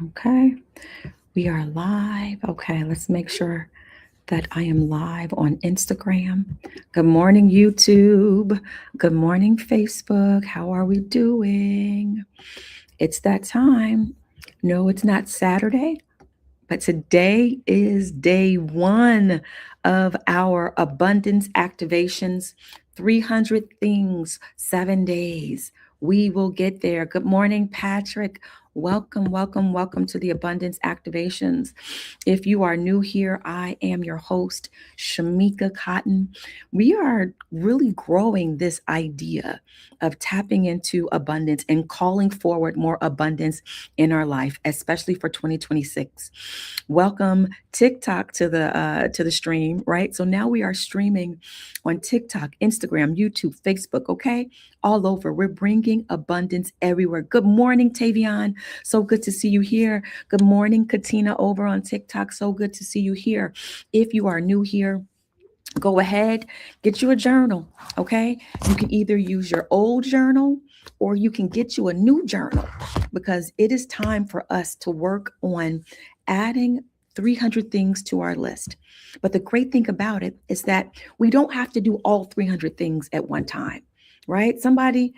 Okay, we are live. Okay, let's make sure that I am live on Instagram. Good morning, YouTube. Good morning, Facebook. How are we doing? It's that time. No, it's not Saturday, but today is day one of our abundance activations 300 things, 7 days. We will get there. Good morning, Patrick. Welcome, welcome, welcome to the abundance activations. If you are new here, I am your host, Shamika Cotton. We are really growing this idea of tapping into abundance and calling forward more abundance in our life, especially for 2026. Welcome TikTok to the stream, right? So now we are streaming on TikTok, Instagram, YouTube, Facebook, okay? All over. We're bringing abundance everywhere. Good morning, Tavion. So good to see you here. Good morning, Katina, over on TikTok. So good to see you here. If you are new here, go ahead, get you a journal, okay? You can either use your old journal or you can get you a new journal because it is time for us to work on adding 300 things to our list. But the great thing about it is that we don't have to do all 300 things at one time, right? Somebody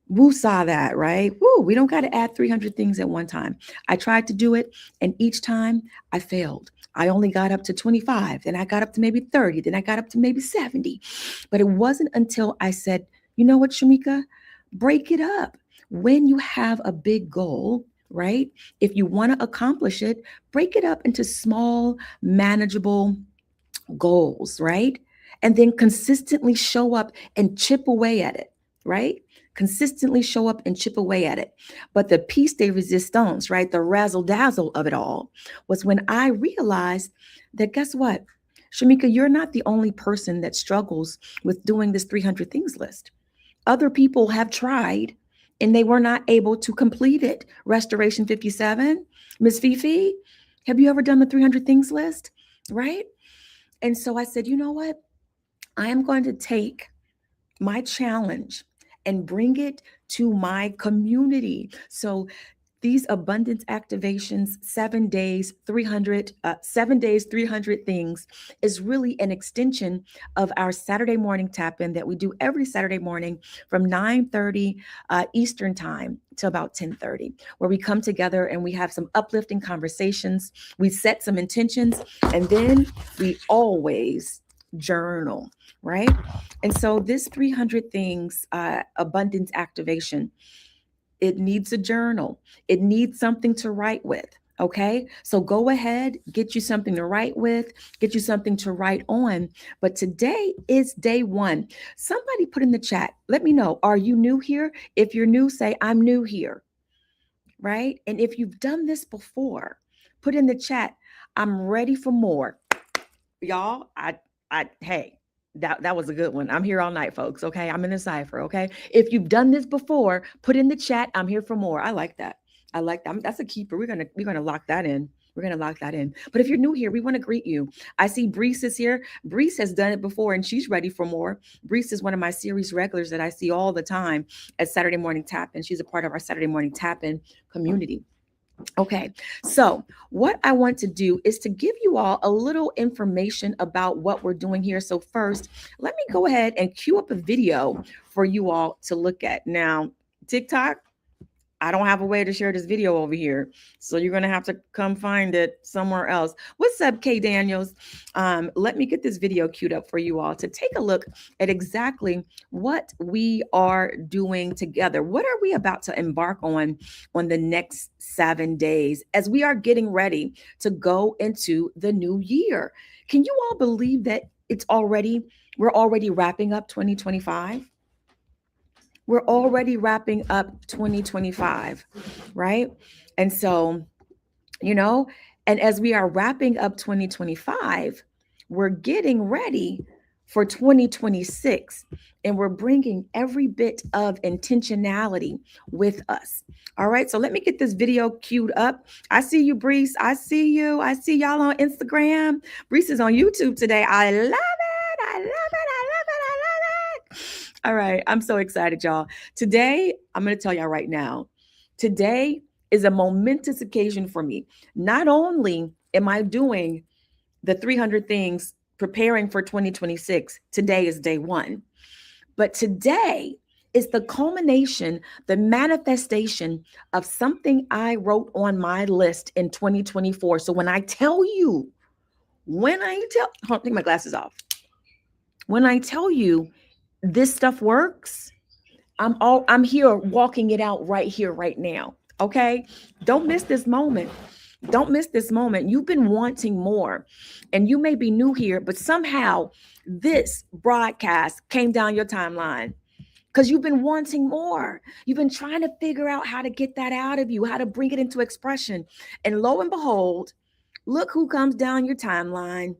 Woo saw that, right? Woo, we don't got to add 300 things at one time. I tried to do it, and each time I failed. I only got up to 25, then I got up to maybe 30, then I got up to maybe 70. But it wasn't until I said, you know what, Shamika, break it up. When you have a big goal, right? If you want to accomplish it, break it up into small, manageable goals, right? And then consistently show up and chip away at it, right? Consistently show up and chip away at it. But the piece de resistance, right? The razzle dazzle of it all was when I realized that guess what? Shamika, you're not the only person that struggles with doing this 300 things list. Other people have tried and they were not able to complete it. Restoration 57, Miss Fifi, have you ever done the 300 things list? Right? And so I said, you know what? I am going to take my challenge and bring it to my community. So these abundance activations, 7 days, 300, 7 days, 300 things is really an extension of our Saturday morning tap in that we do every Saturday morning from 9:30 Eastern time to about 10:30, where we come together and we have some uplifting conversations. We set some intentions and then we always journal, right? And so this 300 things abundance activation, it needs a journal. It needs something to write with. Okay. So go ahead, get you something to write with, get you something to write on. But today is day one. Somebody put in the chat, let me know, are you new here? If you're new, say, I'm new here. Right. And if you've done this before, put in the chat, I'm ready for more. Y'all, hey, that was a good one. I'm here all night, folks. Okay, I'm in the cipher. Okay, if you've done this before, put in the chat. I'm here for more. I like that. I like that. That's a keeper. We're gonna lock that in. We're gonna lock that in. But if you're new here, we want to greet you. I see Brees is here. Brees has done it before, and she's ready for more. Brees is one of my series regulars that I see all the time at Saturday Morning Tap, and she's a part of our Saturday Morning Tap In community. Okay, so what I want to do is to give you all a little information about what we're doing here. So, first, let me go ahead and cue up a video for you all to look at. Now, TikTok, I don't have a way to share this video over here. So you're going to have to come find it somewhere else. What's up, Kay Daniels? Let me get this video queued up for you all to take a look at exactly what we are doing together. What are we about to embark on the next 7 days as we are getting ready to go into the new year? Can you all believe that we're already wrapping up 2025? We're already wrapping up 2025, right? And so, you know, and as we are wrapping up 2025, we're getting ready for 2026 and we're bringing every bit of intentionality with us. All right, so let me get this video queued up. I see you, Brees. I see you. I see y'all on Instagram. Brees is on YouTube today. I love it. I love it. I love it. I love it. All right, I'm so excited, y'all. Today, I'm going to tell y'all right now. Today is a momentous occasion for me. Not only am I doing the 300 things preparing for 2026, today is day one, but today is the culmination, the manifestation of something I wrote on my list in 2024. So when I tell you, take my glasses off. When I tell you this stuff works, I'm here walking it out right here, right now. Okay. Don't miss this moment. Don't miss this moment. You've been wanting more, and you may be new here, but somehow this broadcast came down your timeline because you've been wanting more. You've been trying to figure out how to get that out of you, how to bring it into expression. And lo and behold, look who comes down your timeline.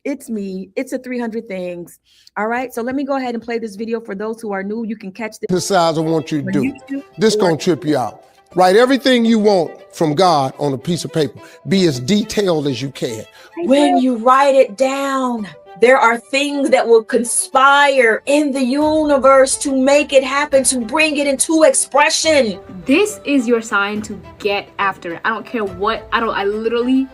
It's me. It's a 300 things. All right. So let me go ahead and play this video for those who are new. You can catch this. Exercise I want you to do. This gonna trip you out. Write everything you want from God on a piece of paper. Be as detailed as you can. When you write it down, there are things that will conspire in the universe to make it happen, to bring it into expression. This is your sign to get after it. I don't care what, I literally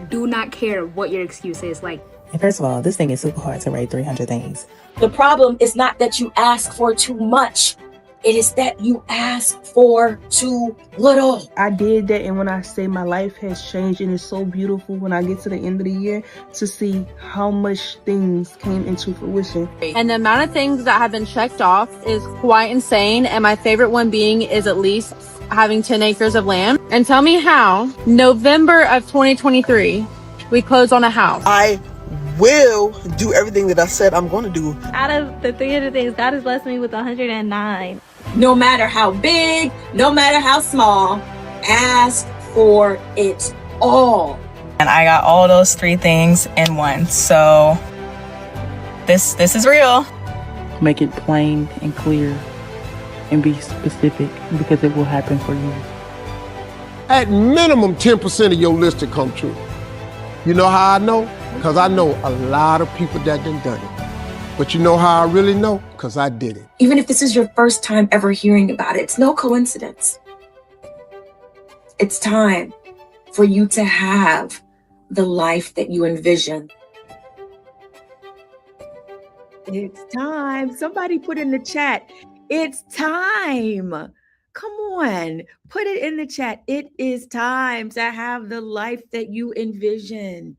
do not care what your excuse is. Like, and first of all, this thing is super hard to write 300 things. The problem is not that you ask for too much. It is that you ask for too little. I did that, and when I say my life has changed, and it's so beautiful when I get to the end of the year to see how much things came into fruition. And the amount of things that have been checked off is quite insane. And my favorite one being is at least having 10 acres of land. And tell me how November of 2023, we closed on a house. I will do everything that I said I'm going to do. Out of the 300 things, God has blessed me with 109. No matter how big, no matter how small, ask for it all. And I got all those 3 things in one. So this is real. Make it plain and clear and be specific, because it will happen for you. At minimum, 10% of your list to come true. You know how I know? Because I know a lot of people that done it. But you know how I really know? Because I did it. Even if this is your first time ever hearing about it, it's no coincidence. It's time for you to have the life that you envision. It's time. Somebody put in the chat, it's time. Come on, put it in the chat. It is time to have the life that you envision.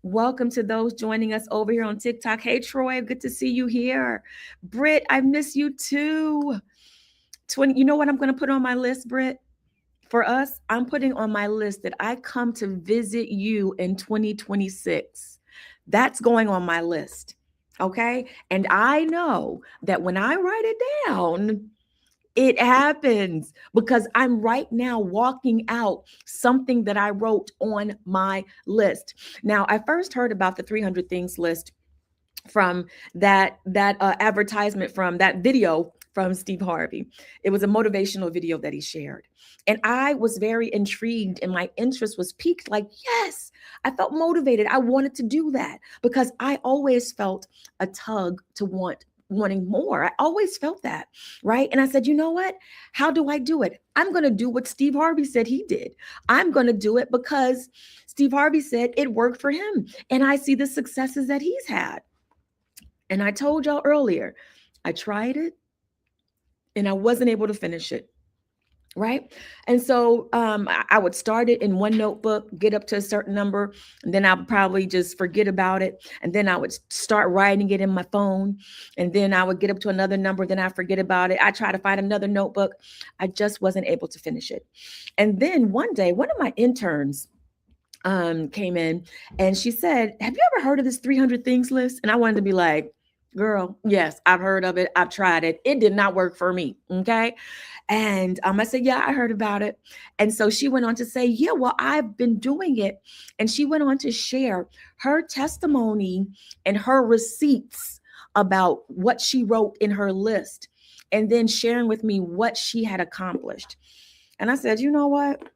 Welcome to those joining us over here on TikTok. Hey, Troy, good to see you here. Britt, I miss you too. You know what I'm going to put on my list, Britt? For us, I'm putting on my list that I come to visit you in 2026. That's going on my list, okay? And I know that when I write it down, it happens, because I'm right now walking out something that I wrote on my list. Now, I first heard about the 300 things list from that advertisement, from that video from Steve Harvey. It was a motivational video that he shared. And I was very intrigued, and my interest was piqued. Like, yes, I felt motivated. I wanted to do that because I always felt a tug to wanting more. I always felt that, right? And I said, you know what? How do I do it? I'm going to do what Steve Harvey said he did. I'm going to do it because Steve Harvey said it worked for him. And I see the successes that he's had. And I told y'all earlier, I tried it and I wasn't able to finish it. Right. And so I would start it in one notebook, get up to a certain number, and then I would probably just forget about it. And then I would start writing it in my phone. And then I would get up to another number. Then I forget about it. I try to find another notebook. I just wasn't able to finish it. And then one day, one of my interns came in and she said, have you ever heard of this 300 things list? And I wanted to be like, girl, yes, I've heard of it. I've tried it. It did not work for me. Okay. And I said, yeah, I heard about it. And so she went on to say, yeah, well, I've been doing it. And she went on to share her testimony and her receipts about what she wrote in her list, and then sharing with me what she had accomplished. And I said, you know what?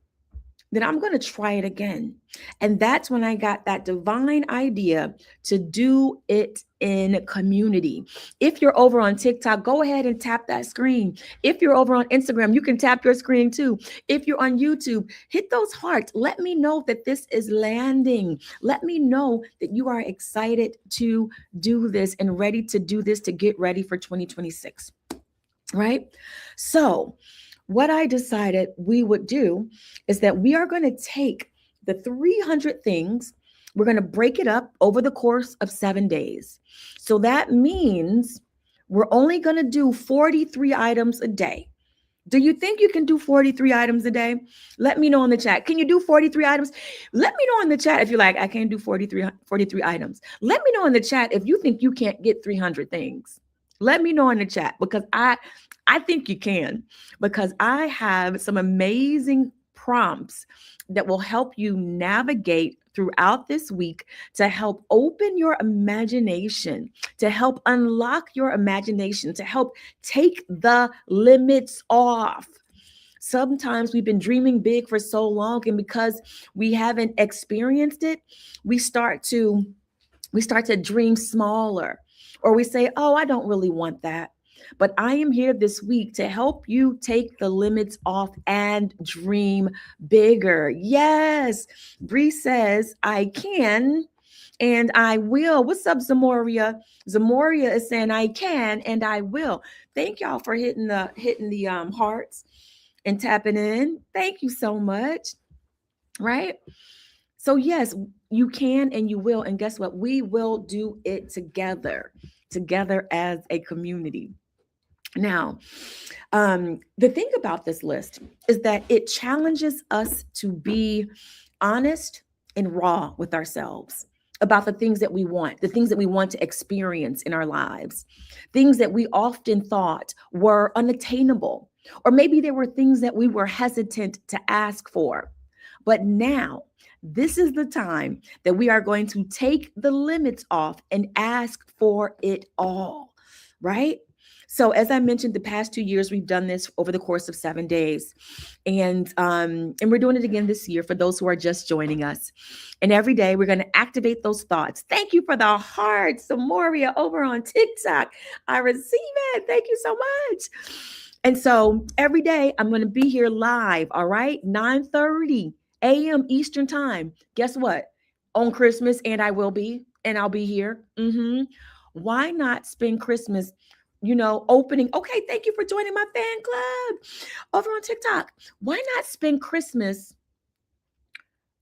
then I'm going to try it again. And that's when I got that divine idea to do it in community. If you're over on TikTok, go ahead and tap that screen. If you're over on Instagram, you can tap your screen too. If you're on YouTube, hit those hearts. Let me know that this is landing. Let me know that you are excited to do this and ready to do this to get ready for 2026. Right? So, what I decided we would do is that we are going to take the 300 things, we're going to break it up over the course of 7 days. So that means we're only going to do 43 items a day. Do you think you can do 43 items a day? Let me know in the chat. Can you do 43 items? Let me know in the chat if you're like, I can't do 43 items. Let me know in the chat if you think you can't get 300 things. Let me know in the chat, because I think you can, because I have some amazing prompts that will help you navigate throughout this week to help open your imagination, to help unlock your imagination, to help take the limits off. Sometimes we've been dreaming big for so long, and because we haven't experienced it, we start to dream smaller, or we say, oh, I don't really want that. But I am here this week to help you take the limits off and dream bigger. Yes, Bree says, I can and I will. What's up, Zamoria? Zamoria is saying, I can and I will. Thank y'all for hitting the hearts and tapping in. Thank you so much. Right? So yes, you can and you will. And guess what? We will do it together as a community. Now, the thing about this list is that it challenges us to be honest and raw with ourselves about the things that we want, the things that we want to experience in our lives, things that we often thought were unattainable, or maybe there were things that we were hesitant to ask for. But now, this is the time that we are going to take the limits off and ask for it all, right? So as I mentioned, the past 2 years, we've done this over the course of 7 days. And we're doing it again this year for those who are just joining us. And every day we're going to activate those thoughts. Thank you for the hearts, Samoria, over on TikTok. I receive it. Thank you so much. And so every day I'm going to be here live, all right? 9:30 a.m. Eastern time. Guess what? On Christmas, and I'll be here. Why not spend Christmas opening? Okay, thank you for joining my fan club over on TikTok. Why not spend Christmas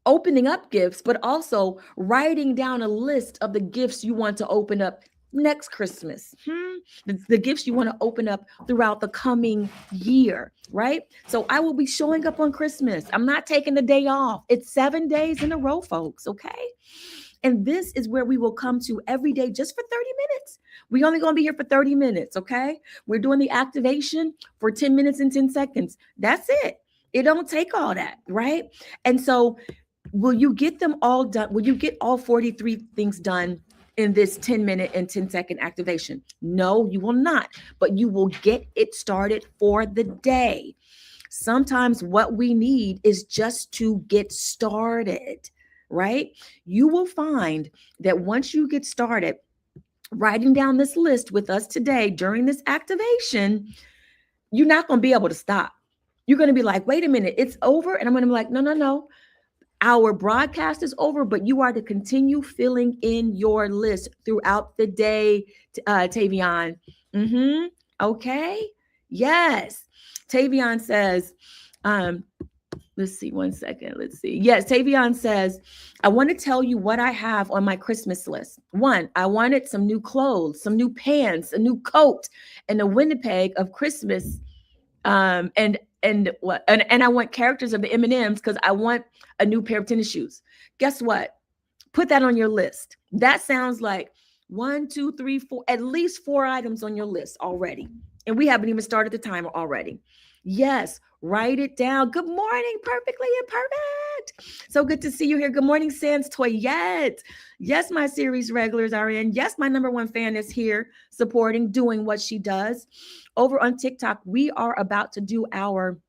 opening up gifts, but also writing down a list of the gifts you want to open up next Christmas, the gifts you want to open up throughout the coming year, right? So I will be showing up on Christmas. I'm not taking the day off. It's 7 days in a row, folks, okay? And this is where we will come to every day just for 30 minutes. We only going to be here for 30 minutes, okay? We're doing the activation for 10 minutes and 10 seconds. That's it. It don't take all that, right? And so will you get them all done? Will you get all 43 things done in this 10-minute and 10-second activation? No, you will not, but you will get it started for the day. Sometimes what we need is just to get started, right? You will find that once you get started writing down this list with us today during this activation, you're not going to be able to stop. You're going to be like, wait a minute, it's over. And I'm going to be like, no. Our broadcast is over, but you are to continue filling in your list throughout the day, Tavion. Okay. Yes. Tavion says, let's see, 1 second. Let's see. Yes, Tavion says, I want to tell you what I have on my Christmas list. 1, I wanted some new clothes, some new pants, a new coat, and a Winnipeg of Christmas. And I want characters of the M&Ms because I want a new pair of tennis shoes. Guess what? Put that on your list. That sounds like 1, 2, 3, 4, at least 4 items on your list already. And we haven't even started the timer already. Yes, write it down. Good morning, Perfectly Imperfect. So good to see you here. Good morning, Sans Toyette. Yes, my series regulars are in. Yes, my #1 fan is here supporting, doing what she does. Over on TikTok, we are about to do our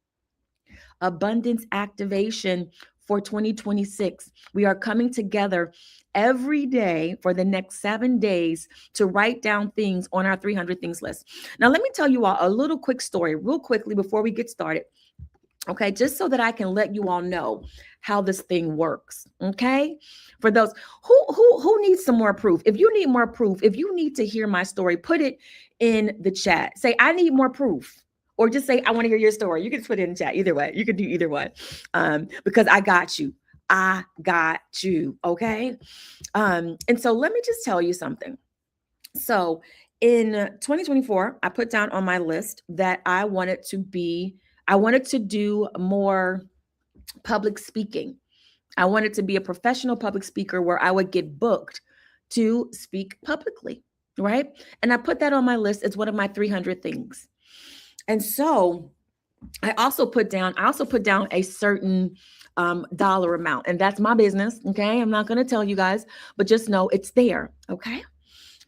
abundance activation for 2026. We are coming together every day for the next 7 days to write down things on our 300 things list. Now, let me tell you all a little quick story real quickly before we get started. Okay, just so that I can let you all know how this thing works. Okay, for those who needs some more proof. If you need more proof, if you need to hear my story, put it in the chat. Say, I need more proof. Or just say, I want to hear your story. You can put it in the chat. Either way, you can do either one, because I got you. I got you. Okay. And so let me just tell you something. So in 2024, I put down on my list that I wanted to do more public speaking. I wanted to be a professional public speaker where I would get booked to speak publicly, right? And I put that on my list as one of my 300 things. And so I also put down a certain dollar amount, and that's my business. Okay. I'm not going to tell you guys, but just know it's there. Okay.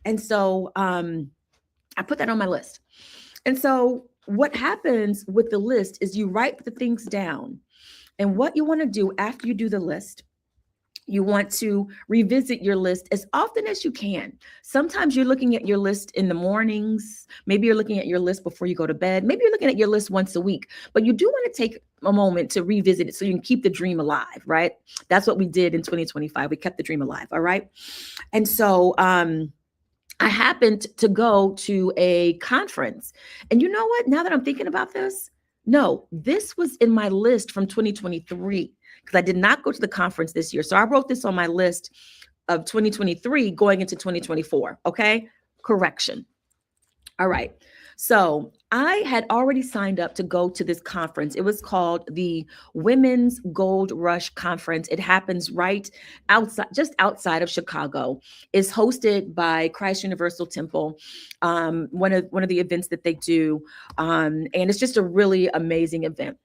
And so I put that on my list. And so what happens with the list is you write the things down, and what you want to do after you do the list, you want to revisit your list as often as you can. Sometimes you're looking at your list in the mornings. Maybe you're looking at your list before you go to bed. Maybe you're looking at your list once a week, but you do want to take a moment to revisit it so you can keep the dream alive, right? That's what we did in 2025. We kept the dream alive, all right? And so I happened to go to a conference. And you know what? Now that I'm thinking about this, no, this was in my list from 2023. Because I did not go to the conference this year. So I wrote this on my list of 2023 going into 2024. Okay. Correction. All right. So I had already signed up to go to this conference. It was called the Women's Gold Rush Conference. It happens right outside, just outside of Chicago. It's hosted by Christ Universal Temple, one of the events that they do. And it's just a really amazing event.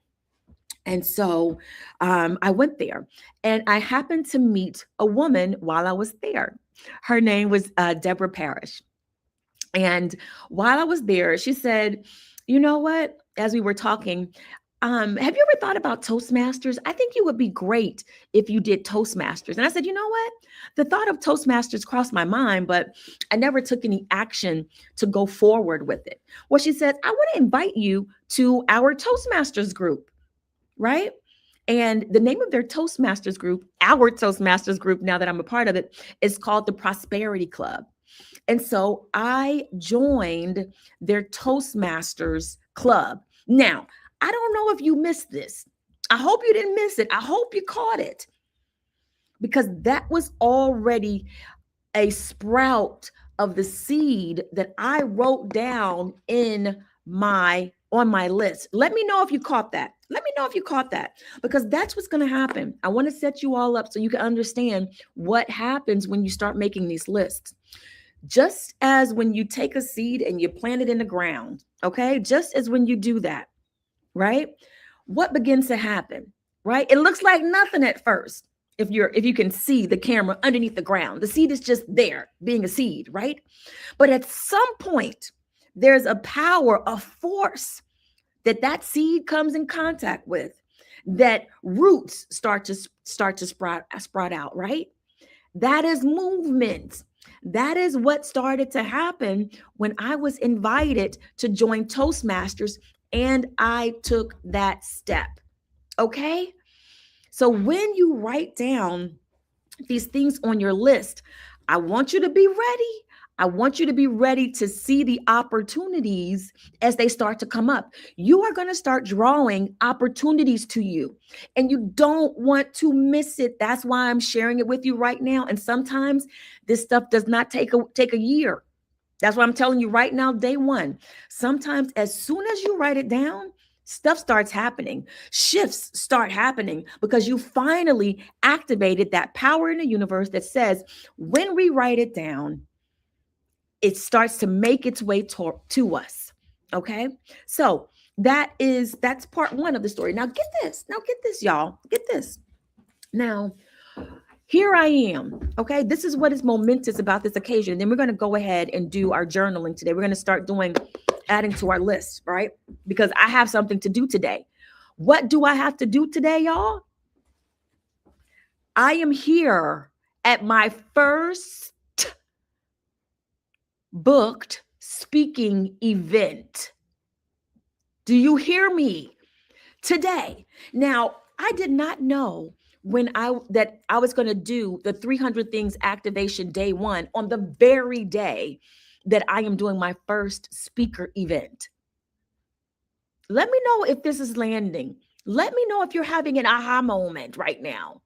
And so I went there, and I happened to meet a woman while I was there. Her name was Deborah Parrish. And while I was there, she said, you know what, as we were talking, have you ever thought about Toastmasters? I think you would be great if you did Toastmasters. And I said, you know what? The thought of Toastmasters crossed my mind, but I never took any action to go forward with it. Well, she said, I want to invite you to our Toastmasters group. Right? And the name of their Toastmasters group, our Toastmasters group, now that I'm a part of it, is called the Prosperity Club. And so I joined their Toastmasters club. Now, I don't know if you missed this. I hope you didn't miss it. I hope you caught it, because that was already a sprout of the seed that I wrote down on my list. Let me know if you caught that. Let me know if you caught that, because that's what's going to happen. I want to set you all up so you can understand what happens when you start making these lists. Just as when you take a seed and you plant it in the ground, okay? Just as when you do that, right? What begins to happen, right? It looks like nothing at first. If you can see the camera underneath the ground, the seed is just there being a seed, right? But at some point, there's a power, a force that seed comes in contact with, that roots start to sprout out, right? That is movement. That is what started to happen when I was invited to join Toastmasters, and I took that step. Okay? So when you write down these things on your list, I want you to be ready. I want you to be ready to see the opportunities as they start to come up. You are going to start drawing opportunities to you, and you don't want to miss it. That's why I'm sharing it with you right now. And sometimes this stuff does not take a year. That's why I'm telling you right now, day one. Sometimes as soon as you write it down, stuff starts happening. Shifts start happening because you finally activated that power in the universe that says, when we write it down, it starts to make its way to us. Okay. So that's part one of the story. Now get this, y'all. Get this. Now, here I am. Okay. This is what is momentous about this occasion. Then we're going to go ahead and do our journaling today. We're going to start adding to our list, right? Because I have something to do today. What do I have to do today, y'all? I am here at my first booked speaking event. Do you hear me? Today. Now, I did not know that I was going to do the 300 Things Activation Day 1 on the very day that I am doing my first speaker event. Let me know if this is landing. Let me know if you're having an aha moment right now.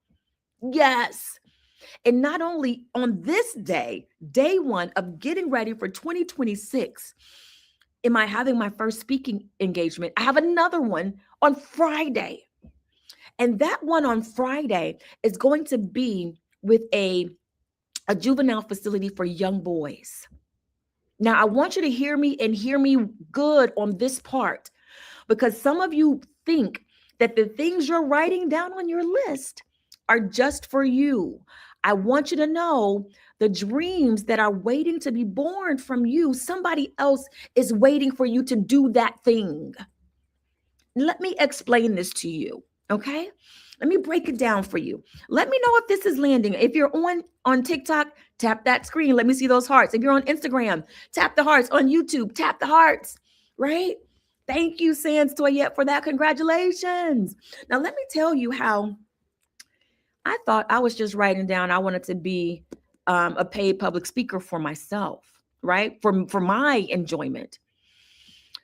Yes. And not only on this day, day 1 of getting ready for 2026, am I having my first speaking engagement. I have another one on Friday. And that one on Friday is going to be with a juvenile facility for young boys. Now, I want you to hear me and hear me good on this part, because some of you think that the things you're writing down on your list are just for you. I want you to know the dreams that are waiting to be born from you, somebody else is waiting for you to do that thing. Let me explain this to you, okay? Let me break it down for you. Let me know if this is landing. If you're on TikTok, tap that screen. Let me see those hearts. If you're on Instagram, tap the hearts. On YouTube, tap the hearts, right? Thank you, Sans Toyette, for that. Congratulations. Now, let me tell you how I thought I was just writing down I wanted to be a paid public speaker for myself, right? For my enjoyment.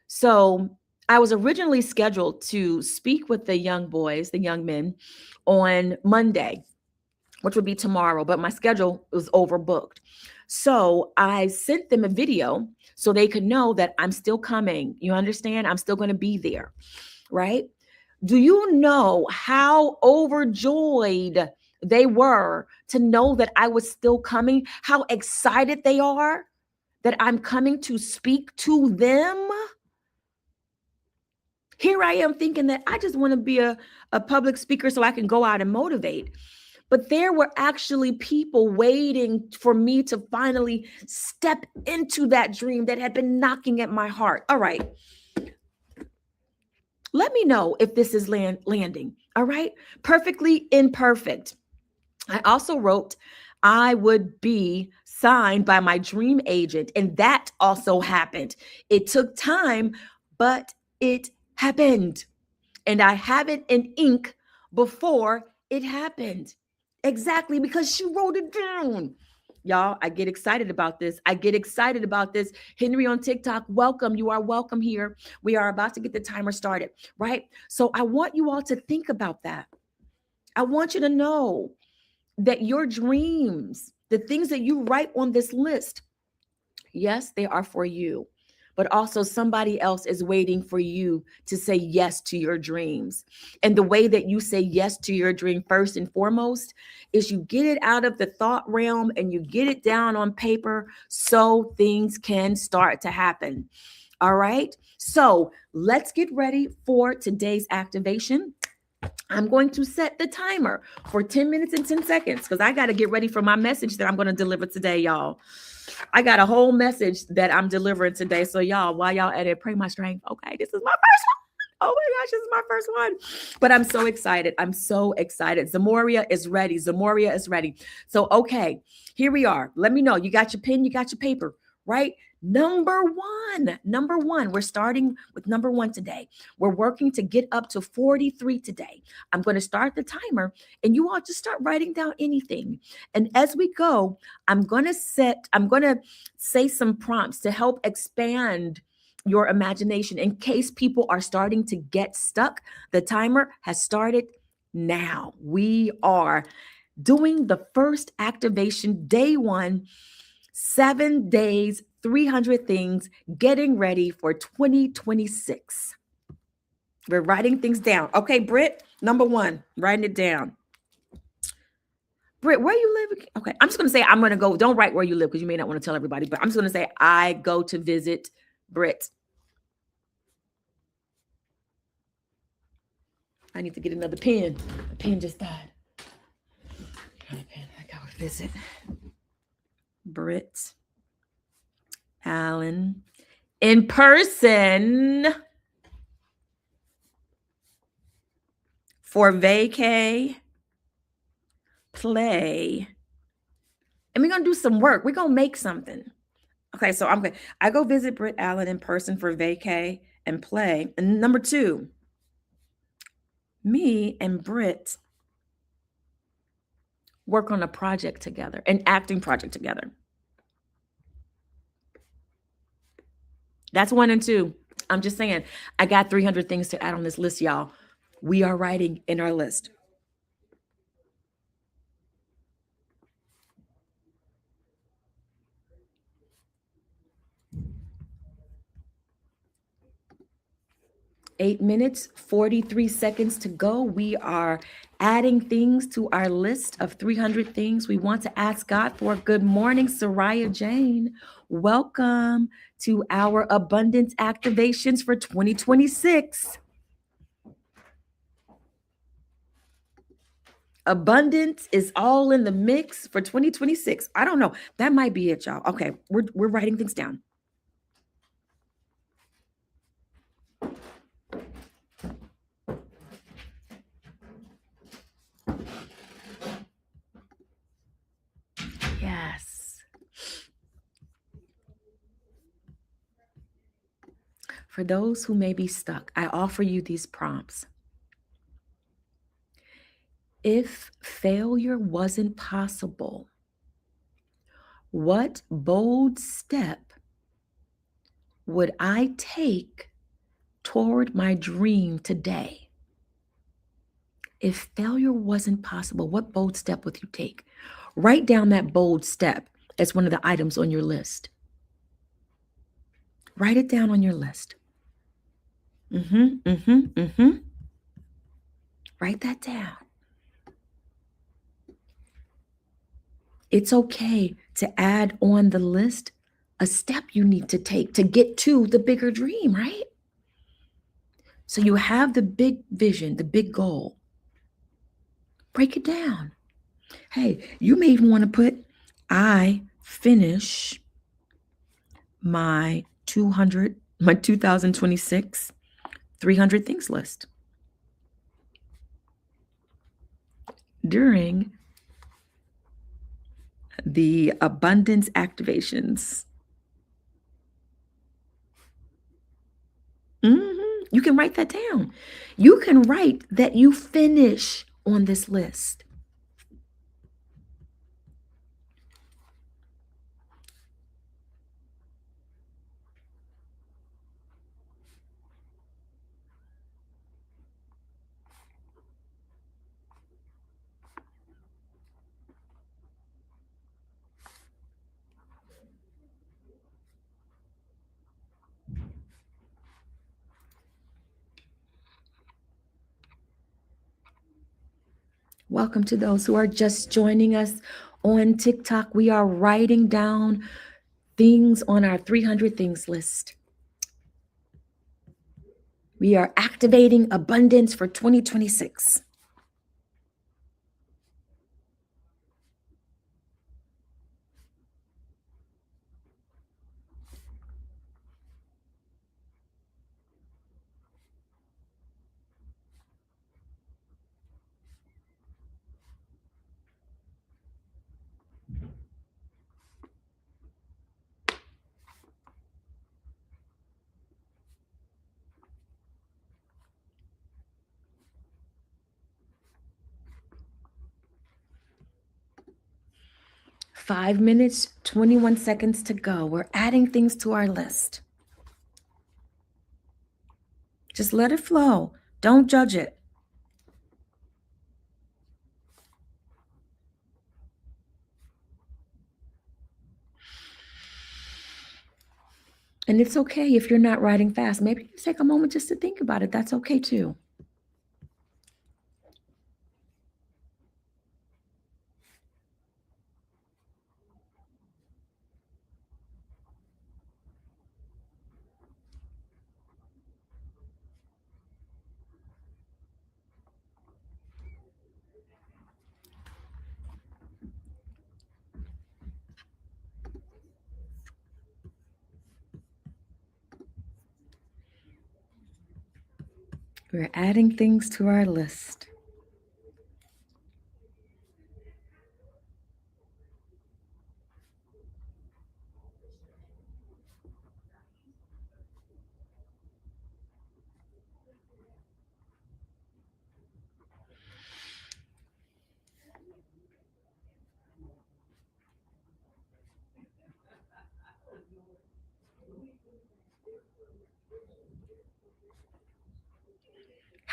So I was originally scheduled to speak with the young boys, the young men, on Monday, which would be tomorrow, but my schedule was overbooked. So I sent them a video so they could know that I'm still coming. You understand? I'm still going to be there, right? Do you know how overjoyed they were to know that I was still coming? How excited they are that I'm coming to speak to them? Here I am thinking that I just want to be a public speaker so I can go out and motivate. But there were actually people waiting for me to finally step into that dream that had been knocking at my heart. All right. Let me know if this is landing. All right. Perfectly imperfect. I also wrote I would be signed by my dream agent, and that also happened. It took time, but it happened. And I have it in ink before it happened. Exactly, because she wrote it down. Y'all, I get excited about this. Henry on TikTok, welcome. You are welcome here. We are about to get the timer started, right? So I want you all to think about that. I want you to know that your dreams, the things that you write on this list, yes, they are for you, but also somebody else is waiting for you to say yes to your dreams. And the way that you say yes to your dream, first and foremost, is you get it out of the thought realm and you get it down on paper so things can start to happen. All right. So let's get ready for today's activation. I'm going to set the timer for 10 minutes and 10 seconds because I got to get ready for my message that I'm going to deliver today, y'all. I got a whole message that I'm delivering today. So y'all, while y'all at it, pray my strength. Okay, this is my first one. Oh my gosh, this is my first one. But I'm so excited. Zamoria is ready. So, okay, here we are. Let me know. You got your pen, you got your paper, right? Number one, we're starting with number 1 today. We're working to get up to 43 today. I'm going to start the timer and you all just start writing down anything. And as we go, I'm going to say some prompts to help expand your imagination in case people are starting to get stuck. The timer has started now. We are doing the first activation, day 1, 7 days, 300 things, getting ready for 2026. We're writing things down. Okay, Britt, number 1, writing it down. Britt, where you live? Okay, I'm just going to say I'm going to go. Don't write where you live because you may not want to tell everybody, but I'm just going to say I go to visit Britt. I need to get another pen. The pen just died. I go to visit Britt Allen in person for vacay, play, and we're gonna do some work. We're gonna make something. Okay, so I go visit Britt Allen in person for vacay and play. And number 2, me and Britt work on a project together, an acting project together. That's 1 and 2. I'm just saying, I got 300 things to add on this list, y'all. We are writing in our list. Eight minutes, 43 seconds to go. We are adding things to our list of 300 things we want to ask God for. Good morning, Soraya Jane. Welcome to our abundance activations for 2026. Abundance is all in the mix for 2026. I don't know. That might be it, y'all. Okay, we're writing things down. Yes. For those who may be stuck, I offer you these prompts. If failure wasn't possible, what bold step would I take toward my dream today? If failure wasn't possible, what bold step would you take? Write down that bold step as one of the items on your list. Write it down on your list. Write that down. It's okay to add on the list a step you need to take to get to the bigger dream, right? So you have the big vision, the big goal. Break it down. Hey, you may even want to put, I finish my 2026 300 things list during the abundance activations. You can write that down. You can write that you finish on this list. Welcome to those who are just joining us on TikTok. We are writing down things on our 300 things list. We are activating abundance for 2026. Five minutes, 21 seconds to go. We're adding things to our list. Just let it flow. Don't judge it. And it's okay if you're not writing fast. Maybe you take a moment just to think about it. That's okay too. We're adding things to our list.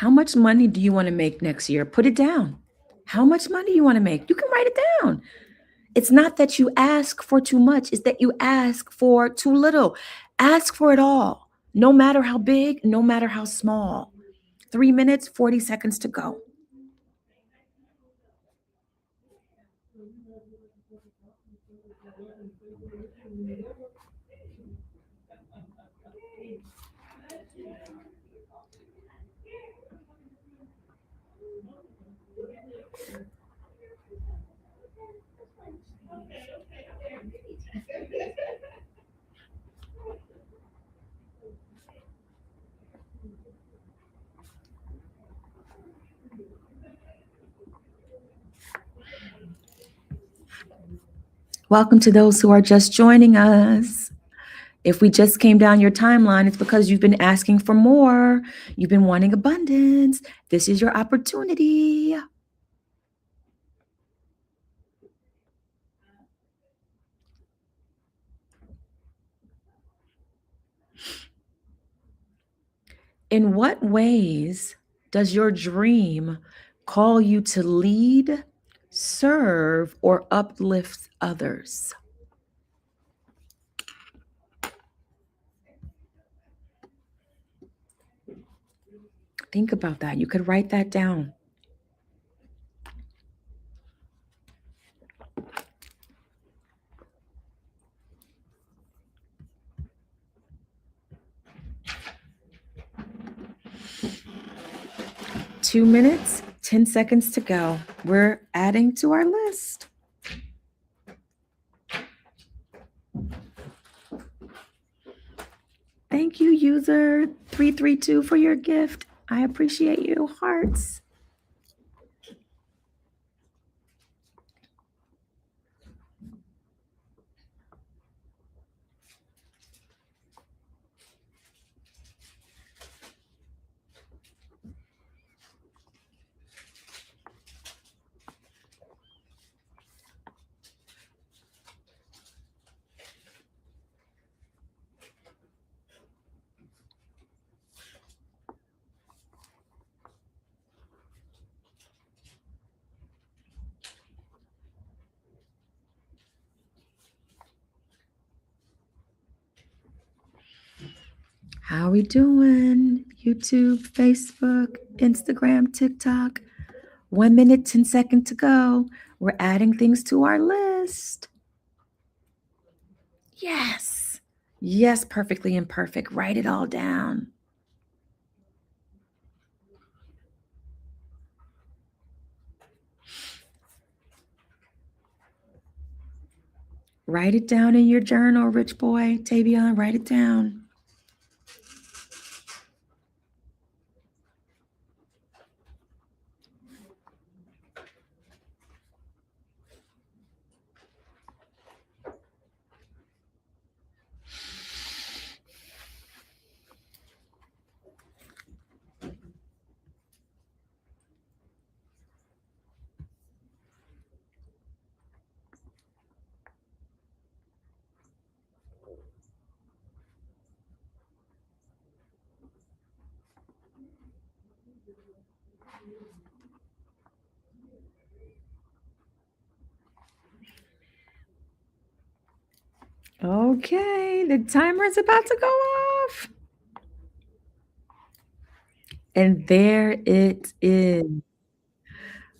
How much money do you want to make next year? Put it down. How much money you want to make? You can write it down. It's not that you ask for too much, it's that you ask for too little. Ask for it all, no matter how big, no matter how small. 3 minutes, 40 seconds to go. Welcome to those who are just joining us. If we just came down your timeline, it's because you've been asking for more. You've been wanting abundance. This is your opportunity. In what ways does your dream call you to lead, serve, or uplift others? Think about that. You could write that down. Two minutes, 10 seconds to go. We're adding to our list. Thank you, user 332, for your gift. I appreciate you. Hearts. How we doing? YouTube, Facebook, Instagram, TikTok. 1 minute, 10 seconds to go. We're adding things to our list. Yes. Yes, perfectly imperfect. Write it all down. Write it down in your journal, rich boy. Tavion, write it down. Okay, the timer is about to go off. And there it is.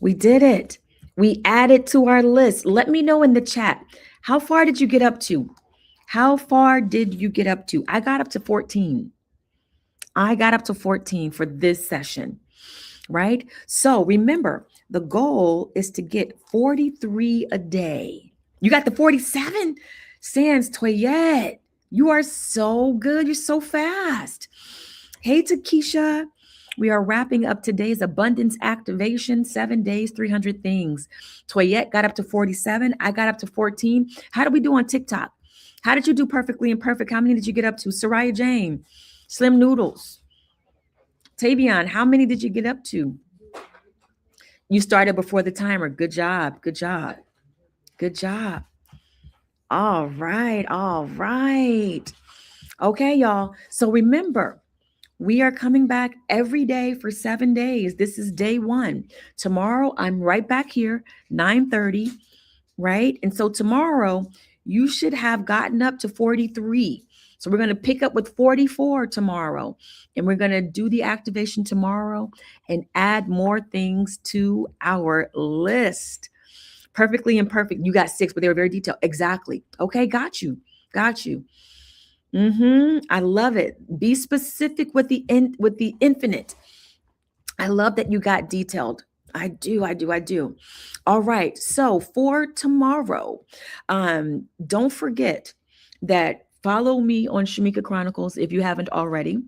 We did it. We added to our list. Let me know in the chat. How far did you get up to? How far did you get up to? I got up to 14. I got up to 14 for this session, right? So remember, the goal is to get 43 a day. You got the 47? Sans Toyette, you are so good. You're so fast. Hey, Takesha. We are wrapping up today's abundance activation, 7 days, 300 things. Toyette got up to 47. I got up to 14. How did we do on TikTok? How did you do perfectly imperfect? How many did you get up to? Soraya Jane, Slim Noodles. Tavion, how many did you get up to? You started before the timer. Good job. Good job. Good job. All right. All right. Okay, y'all. So remember, We are coming back every day for 7 days. This is day 1. Tomorrow, I'm right back here, 9:30, right? And so tomorrow, you should have gotten up to 43. So we're going to pick up with 44 tomorrow. And we're going to do the activation tomorrow and add more things to our list. Perfectly imperfect. You got 6, but they were very detailed. Exactly. Okay, got you. Got you. I love it. Be specific with the infinite. I love that you got detailed. I do. All right. So for tomorrow, don't forget that follow me on Shamika Chronicles if you haven't already.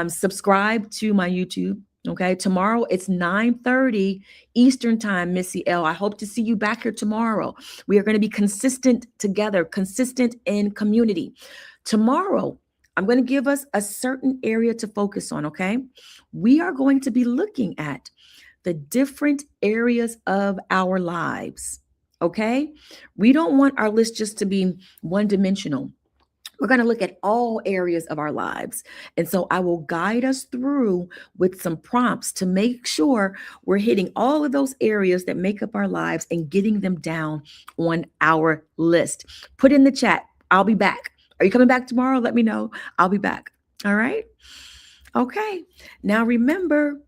Subscribe to my YouTube. Okay. Tomorrow it's 9:30 Eastern time, Missy L. I hope to see you back here tomorrow. We are going to be consistent together, consistent in community. Tomorrow, I'm going to give us a certain area to focus on. Okay. We are going to be looking at the different areas of our lives. Okay. We don't want our list just to be one-dimensional. We're going to look at all areas of our lives. And so I will guide us through with some prompts to make sure we're hitting all of those areas that make up our lives and getting them down on our list. Put in the chat. I'll be back. Are you coming back tomorrow? Let me know. I'll be back. All right. Okay. Now remember,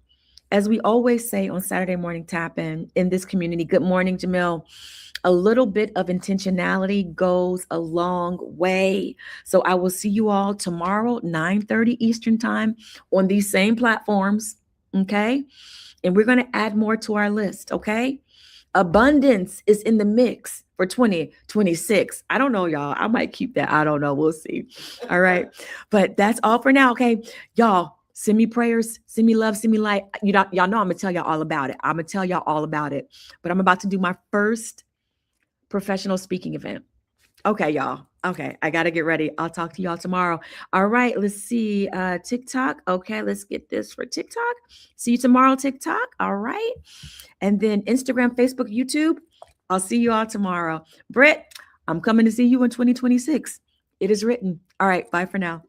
as we always say on Saturday Morning Tap-In in this community, good morning, Jamil. A little bit of intentionality goes a long way. So I will see you all tomorrow, 9:30 Eastern time on these same platforms. Okay. And we're going to add more to our list. Okay. Abundance is in the mix for 2026. I don't know, y'all. I might keep that. I don't know. We'll see. All right. But that's all for now. Okay. Y'all, send me prayers, send me love, send me light. Y'all know I'm going to tell y'all all about it. I'm going to tell y'all all about it. But I'm about to do my first professional speaking event. Okay, y'all. Okay, I got to get ready. I'll talk to y'all tomorrow. All right, let's see. TikTok. Okay, let's get this for TikTok. See you tomorrow, TikTok. All right. And then Instagram, Facebook, YouTube. I'll see you all tomorrow. Britt, I'm coming to see you in 2026. It is written. All right, bye for now.